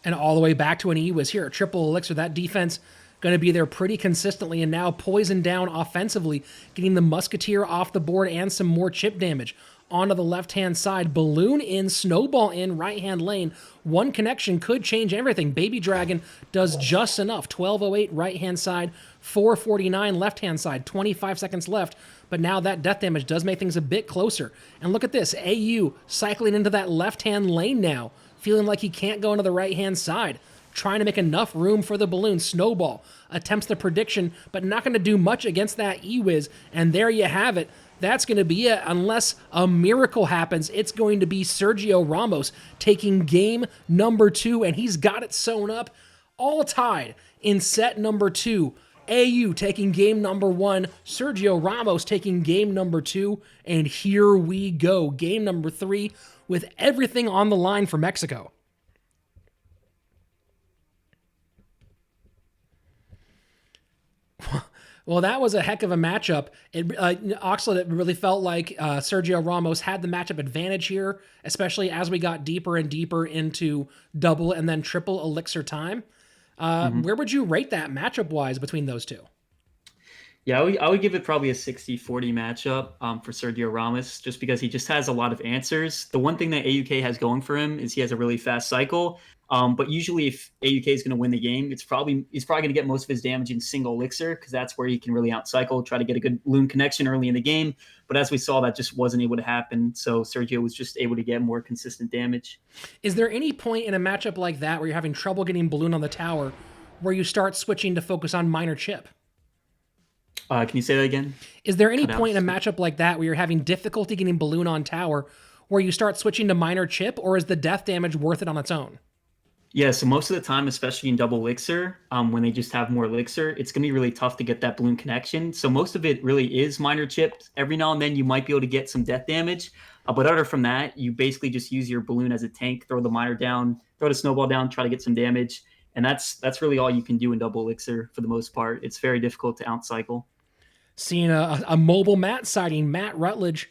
And all the way back to an E-Wiz here. Triple Elixir, that defense going to be there pretty consistently, and now poisoned down offensively, getting the Musketeer off the board and some more chip damage. Onto the left-hand side, Balloon in, Snowball in, right-hand lane. One connection could change everything. Baby Dragon does just enough. 12:08 right-hand side, 4:49 left-hand side, 25 seconds left. But now that death damage does make things a bit closer. And look at this, AU cycling into that left-hand lane now, feeling like he can't go into the right-hand side, trying to make enough room for the Balloon. Snowball attempts the prediction, but not going to do much against that E-Wiz. And there you have it. That's going to be it. Unless a miracle happens, it's going to be Sergio Ramos taking game number 2, and he's got it sewn up, all tied in set number 2. AU taking game number 1, Sergio Ramos taking game number 2, and here we go. Game number 3 with everything on the line for Mexico. Well, that was a heck of a matchup. Oxlade, it really felt like Sergio Ramos had the matchup advantage here, especially as we got deeper and deeper into double and then triple elixir time. Where would you rate that matchup-wise between those two? Yeah, I would give it probably a 60-40 matchup for Sergio Ramos, just because he just has a lot of answers. The one thing that AUK has going for him is he has a really fast cycle. But usually if AUK is going to win the game, he's probably going to get most of his damage in single elixir, because that's where he can really outcycle, try to get a good loon connection early in the game. But as we saw, that just wasn't able to happen. So Sergio was just able to get more consistent damage. Is there any point in a matchup like that where you're having trouble getting Balloon on the tower where you start switching to focus on minor chip? Can you say that again? Is there any point in a matchup like that where you're having difficulty getting Balloon on tower where you start switching to minor chip, or is the death damage worth it on its own? Yeah, so most of the time, especially in double elixir, when they just have more elixir, it's going to be really tough to get that balloon connection. So most of it really is minor chips. Every now and then you might be able to get some death damage. But other from that, you basically just use your balloon as a tank, throw the miner down, throw the snowball down, try to get some damage. And that's really all you can do in double elixir for the most part. It's very difficult to outcycle. Seeing a mobile Matt sighting, Matt Rutledge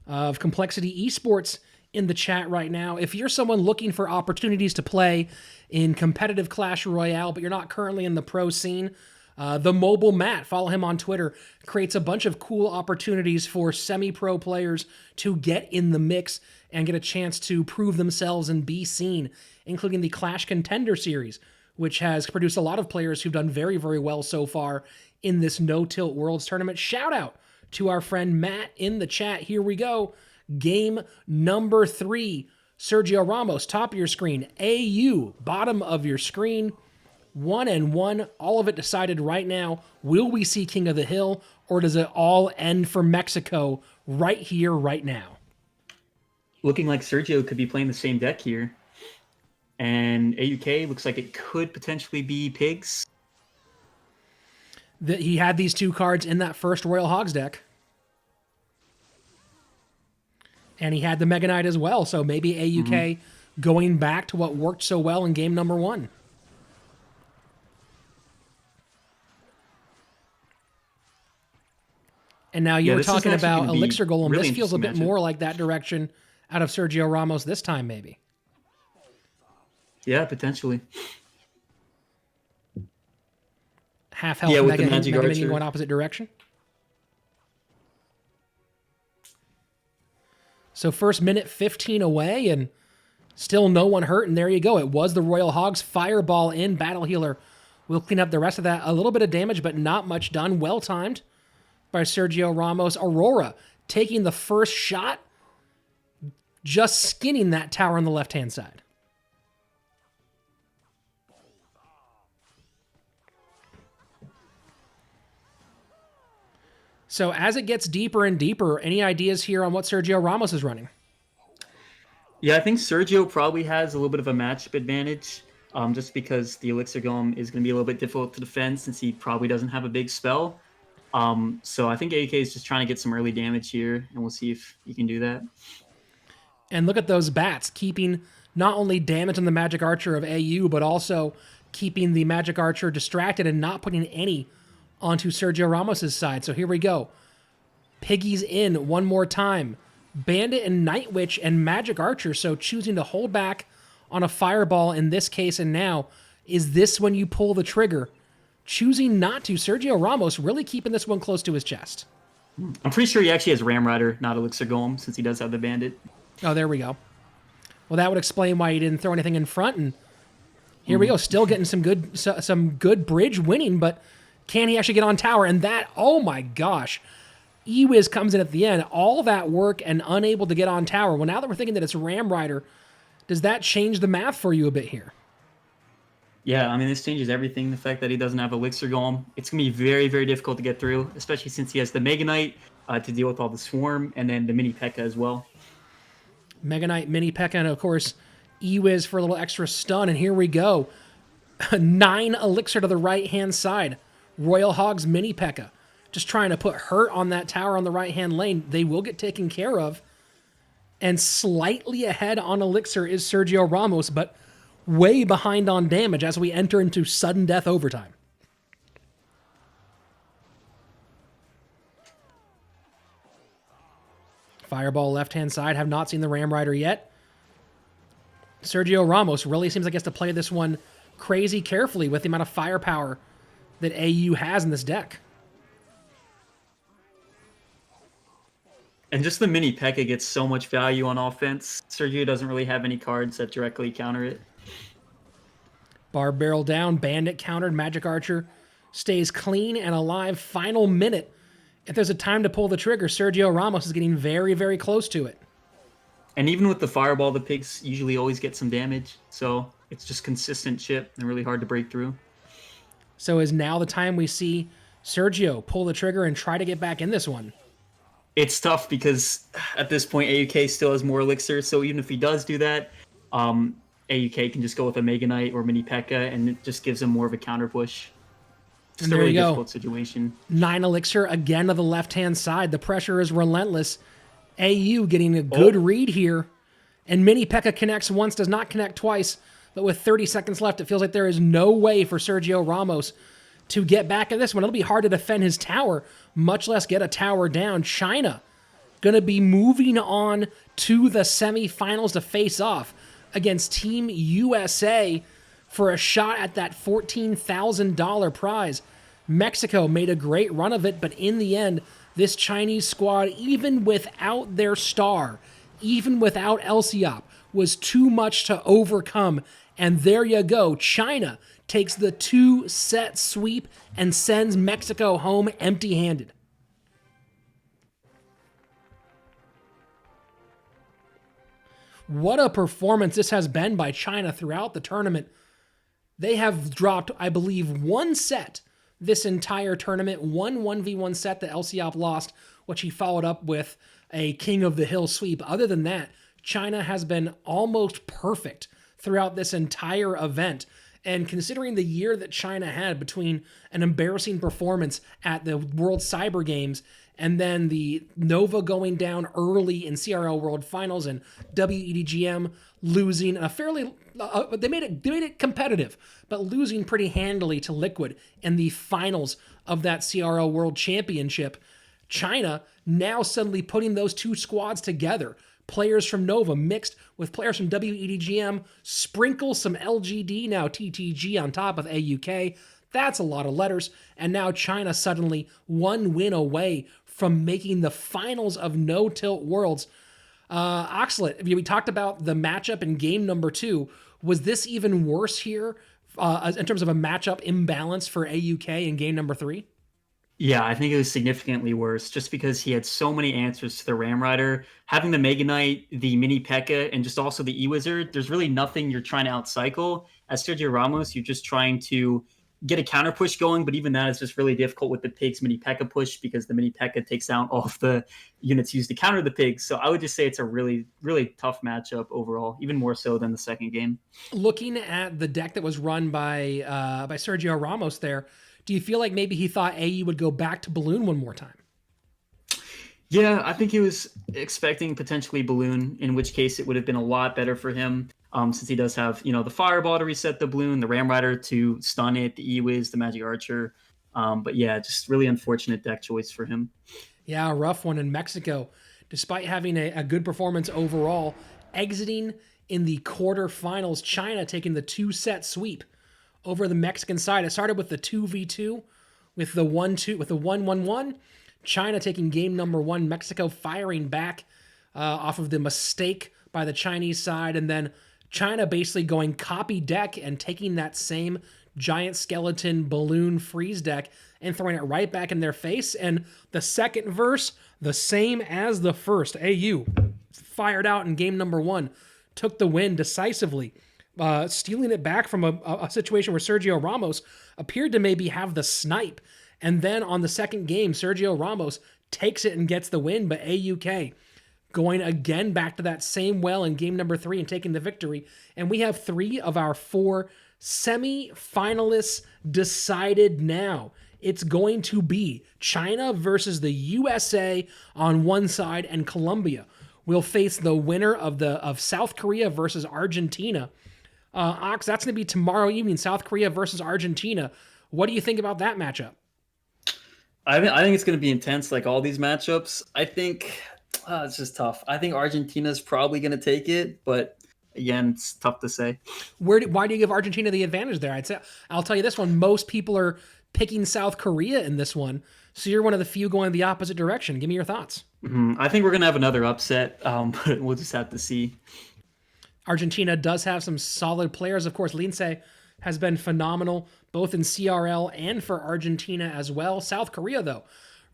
of Complexity Esports in the chat right now. If you're someone looking for opportunities to play in competitive Clash Royale, but you're not currently in the pro scene, the mobile Matt, follow him on Twitter, creates a bunch of cool opportunities for semi-pro players to get in the mix and get a chance to prove themselves and be seen, including the Clash Contender Series, which has produced a lot of players who've done very, very well so far in this No-Tilt Worlds tournament. Shout out to our friend Matt in the chat. Here we go. Game number 3. Sergio Ramos, top of your screen. AU, bottom of your screen. 1-1. All of it decided right now. Will we see King of the Hill, or does it all end for Mexico right here, right now? Looking like Sergio could be playing the same deck here. And AUK looks like it could potentially be Pigs. He had these two cards in that first Royal Hogs deck. And he had the Mega Knight as well, so maybe AUK going back to what worked so well in game number 1. And now you were talking about Elixir Golem. Really, this feels a bit more like that direction out of Sergio Ramos this time, maybe. Yeah, potentially. Half health Mega Minion going opposite direction. So first minute 15 away, and still no one hurt, and there you go. It was the Royal Hogs. Fireball in, Battle Healer will clean up the rest of that. A little bit of damage, but not much done. Well timed by Sergio Ramos. Aurora taking the first shot, just skinning that tower on the left-hand side. So as it gets deeper and deeper, any ideas here on what Sergio Ramos is running? Yeah, I think Sergio probably has a little bit of a matchup advantage, just because the Elixir Golem is going to be a little bit difficult to defend since he probably doesn't have a big spell. So I think AUK is just trying to get some early damage here, and we'll see if he can do that. And look at those bats, keeping not only damage on the Magic Archer of AU, but also keeping the Magic Archer distracted and not putting any onto Sergio Ramos's side. So here we go. Piggy's in one more time. Bandit and Night Witch and Magic Archer, so choosing to hold back on a Fireball in this case and now. Is this when you pull the trigger? Choosing not to. Sergio Ramos really keeping this one close to his chest. I'm pretty sure he actually has Ram Rider, not Elixir Golem, since he does have the Bandit. Oh, there we go. Well, that would explain why he didn't throw anything in front. And here we go, still getting some good bridge winning, but can he actually get on tower? And that, oh my gosh. Ewiz comes in at the end, all that work and unable to get on tower. Well, now that we're thinking that it's Ram Rider, does that change the math for you a bit here? Yeah, I mean, this changes everything. The fact that he doesn't have Elixir Golem. It's going to be very, very difficult to get through, especially since he has the Mega Knight to deal with all the Swarm, and then the Mini P.E.K.K.A. as well. Mega Knight, Mini P.E.K.K.A., and of course, Ewiz for a little extra stun. And here we go. 9 Elixir to the right-hand side. Royal Hogs, Mini P.E.K.K.A. Just trying to put hurt on that tower on the right-hand lane. They will get taken care of. And slightly ahead on Elixir is Sergio Ramos, but way behind on damage as we enter into sudden death overtime. Fireball left-hand side. Have not seen the Ram Rider yet. Sergio Ramos really seems like he has to play this one crazy carefully with the amount of firepower that AU has in this deck. And just the Mini P.E.K.K.A. gets so much value on offense. Sergio doesn't really have any cards that directly counter it. Bar barrel down, Bandit countered, Magic Archer stays clean and alive. Final minute. If there's a time to pull the trigger, Sergio Ramos is getting very, very close to it. And even with the Fireball, the pigs usually always get some damage. So it's just consistent chip and really hard to break through. So is now the time we see Sergio pull the trigger and try to get back in this one? It's tough because at this point, AUK still has more Elixir. So even if he does do that, AUK can just go with a Mega Knight or Mini P.E.K.K.A. and it just gives him more of a counter push. Just a really difficult situation. 9 Elixir again to the left-hand side. The pressure is relentless. AU getting a good read here. And Mini P.E.K.K.A. connects once, does not connect twice. But with 30 seconds left, it feels like there is no way for Sergio Ramos to get back in this one. It'll be hard to defend his tower, much less get a tower down. China going to be moving on to the semifinals to face off against Team USA for a shot at that $14,000 prize. Mexico made a great run of it, but in the end, this Chinese squad, even without their star, even without Elsiop, was too much to overcome. And there you go. China takes the 2-set sweep and sends Mexico home empty-handed. What a performance this has been by China throughout the tournament. They have dropped, I believe, 1 set this entire tournament. 1-1v1 set that Elsiop lost, which he followed up with a King of the Hill sweep. Other than that, China has been almost perfect throughout this entire event. And considering the year that China had between an embarrassing performance at the World Cyber Games and then the Nova going down early in CRL World Finals and WEDGM losing a fairly... they made it competitive, but losing pretty handily to Liquid in the finals of that CRL World Championship. China now suddenly putting those two squads together. Players from Nova mixed with players from WEDGM, sprinkle some LGD, now TTG on top of AUK. That's a lot of letters. And now China suddenly 1 win away from making the finals of No Tilt Worlds. Oxlet, we talked about the matchup in game number 2. Was this even worse here in terms of a matchup imbalance for AUK in game number 3? Yeah, I think it was significantly worse just because he had so many answers to the Ram Rider. Having the Mega Knight, the Mini P.E.K.K.A., and just also the E-Wizard, there's really nothing you're trying to outcycle. As Sergio Ramos, you're just trying to get a counter push going, but even that is just really difficult with the Pigs Mini P.E.K.K.A. push because the Mini P.E.K.K.A. takes out all of the units used to counter the Pigs. So I would just say it's a really, really tough matchup overall, even more so than the second game. Looking at the deck that was run by Sergio Ramos there, Do you feel like maybe he thought AU would go back to balloon one more time? Yeah, I think he was expecting potentially balloon, in which case it would have been a lot better for him, since he does have the fireball to reset the balloon, the Ram Rider to stun it, the E-Wiz, the Magic Archer. But yeah, just really unfortunate deck choice for him. Yeah, a rough one in Mexico. Despite having a good performance overall, exiting in the quarterfinals, China taking the 2-set sweep over the Mexican side. It started with the 2v2, with the 1-2, with the 1-1-1. China taking game number 1, Mexico firing back off of the mistake by the Chinese side, and then China basically going copy deck and taking that same giant skeleton balloon freeze deck and throwing it right back in their face. And the second verse, the same as the first. AU fired out in game number 1, took the win decisively, stealing it back from a situation where Sergio Ramos appeared to maybe have the snipe. And then on the second game, Sergio Ramos takes it and gets the win, but AUK going again back to that same well in game number 3 and taking the victory. And we have 3 of our 4 semi-finalists decided now. It's going to be China versus the USA on one side, and Colombia will face the winner of South Korea versus Argentina. Ox, that's going to be tomorrow evening, South Korea versus Argentina. What do you think about that matchup? I think it's going to be intense, like all these matchups. I think it's just tough. I think Argentina's probably going to take it, but again, it's tough to say. Why do you give Argentina the advantage there? I'll tell you this one. Most people are picking South Korea in this one, so you're one of the few going the opposite direction. Give me your thoughts. I think we're going to have another upset, but we'll just have to see. Argentina does have some solid players. Of course, Lince has been phenomenal, both in CRL and for Argentina as well. South Korea, though,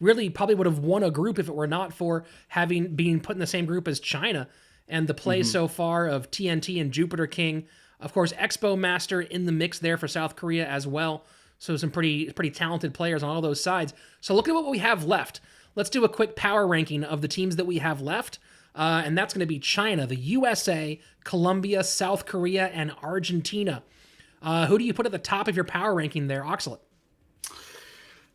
really probably would have won a group if it were not for being put in the same group as China. And the play so far of TNT and Jupiter King, of course, Expo Master in the mix there for South Korea as well. So some pretty talented players on all those sides. So look at what we have left. Let's do a quick power ranking of the teams that we have left. And that's going to be China, the USA, Colombia, South Korea, and Argentina. Who do you put at the top of your power ranking there, Oxalate?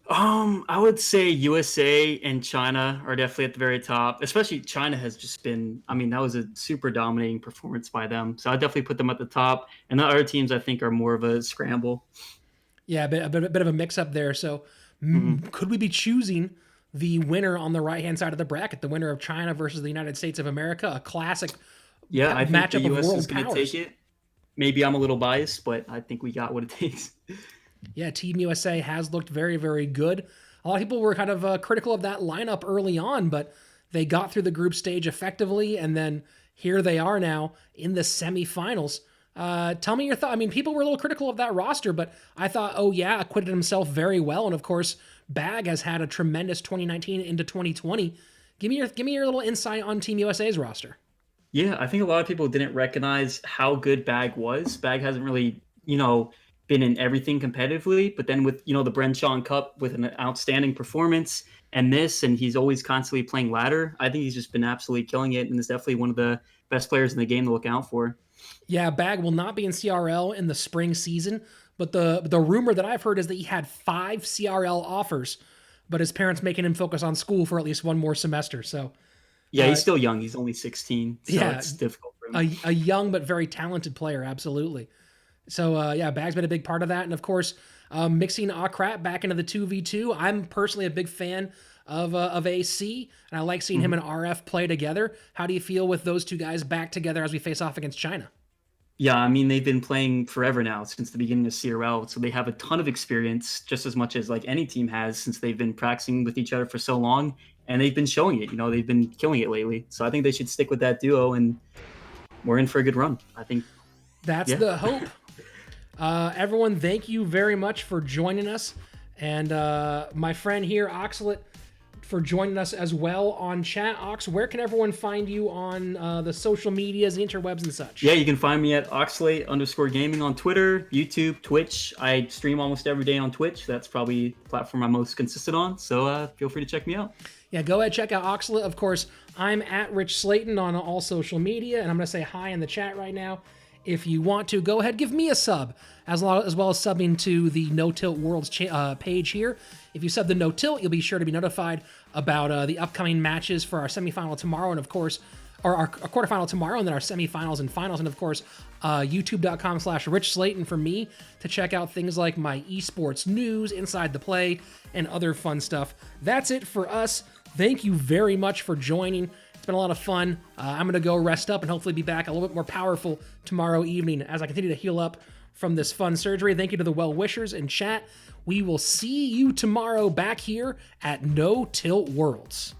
I would say USA and China are definitely at the very top. Especially China has just been, that was a super dominating performance by them. So I'd definitely put them at the top. And the other teams I think are more of a scramble. Yeah, a bit of a mix-up there. So could we be choosing the winner on the right-hand side of the bracket, the winner of China versus the United States of America, a classic I think matchup the US of world is going to powers? take it. Maybe I'm a little biased, but I think we got what it takes. Yeah, Team USA has looked very, very good. A lot of people were kind of critical of that lineup early on, but they got through the group stage effectively, and then here they are now in the semifinals. Tell me your thought. People were a little critical of that roster, but I thought, acquitted himself very well. And of course, Bag has had a tremendous 2019 into 2020. Give me your little insight on Team USA's roster. Yeah, I think a lot of people didn't recognize how good Bag was. Bag hasn't really, been in everything competitively, but then with, the Brenshaw Cup with an outstanding performance and he's always constantly playing ladder. I think he's just been absolutely killing it and is definitely one of the best players in the game to look out for. Yeah, Bag will not be in CRL in the spring season, but the rumor that I've heard is that he had 5 CRL offers, but his parents making him focus on school for at least one more semester. So yeah, he's still young. He's only 16, so it's difficult for him. A young but very talented player, absolutely. So Bag's been a big part of that, and of course, mixing Akrat back into the 2v2. I'm personally a big fan of AC, and I like seeing him and RF play together. How do you feel with those two guys back together as we face off against China? Yeah, they've been playing forever now, since the beginning of CRL, so they have a ton of experience, just as much as like any team has, since they've been practicing with each other for so long, and they've been showing it. They've been killing it lately. So I think they should stick with that duo, and we're in for a good run, I think. That's the hope. Everyone, thank you very much for joining us. And my friend here, Oxalate, for joining us as well on chat. Ox, where can everyone find you on the social medias, the interwebs, and such? Yeah, you can find me at Oxalate_gaming on Twitter, YouTube, Twitch. I stream almost every day on Twitch. That's probably the platform I'm most consistent on. So feel free to check me out. Yeah, go ahead, check out Oxalate. Of course, I'm at Rich Slayton on all social media, and I'm going to say hi in the chat right now. If you want to, go ahead, give me a sub, as well as subbing to the No Tilt Worlds page here. If you sub the No Tilt, you'll be sure to be notified about the upcoming matches for our semifinal tomorrow, and of course, or our quarterfinal tomorrow, and then our semifinals and finals, and of course, youtube.com/Rich Slayton for me to check out things like my esports news, Inside the Play, and other fun stuff. That's it for us. Thank you very much for joining. It's been a lot of fun. I'm going to go rest up and hopefully be back a little bit more powerful tomorrow evening as I continue to heal up from this fun surgery. Thank you to the well-wishers in chat. We will see you tomorrow back here at No Tilt Worlds.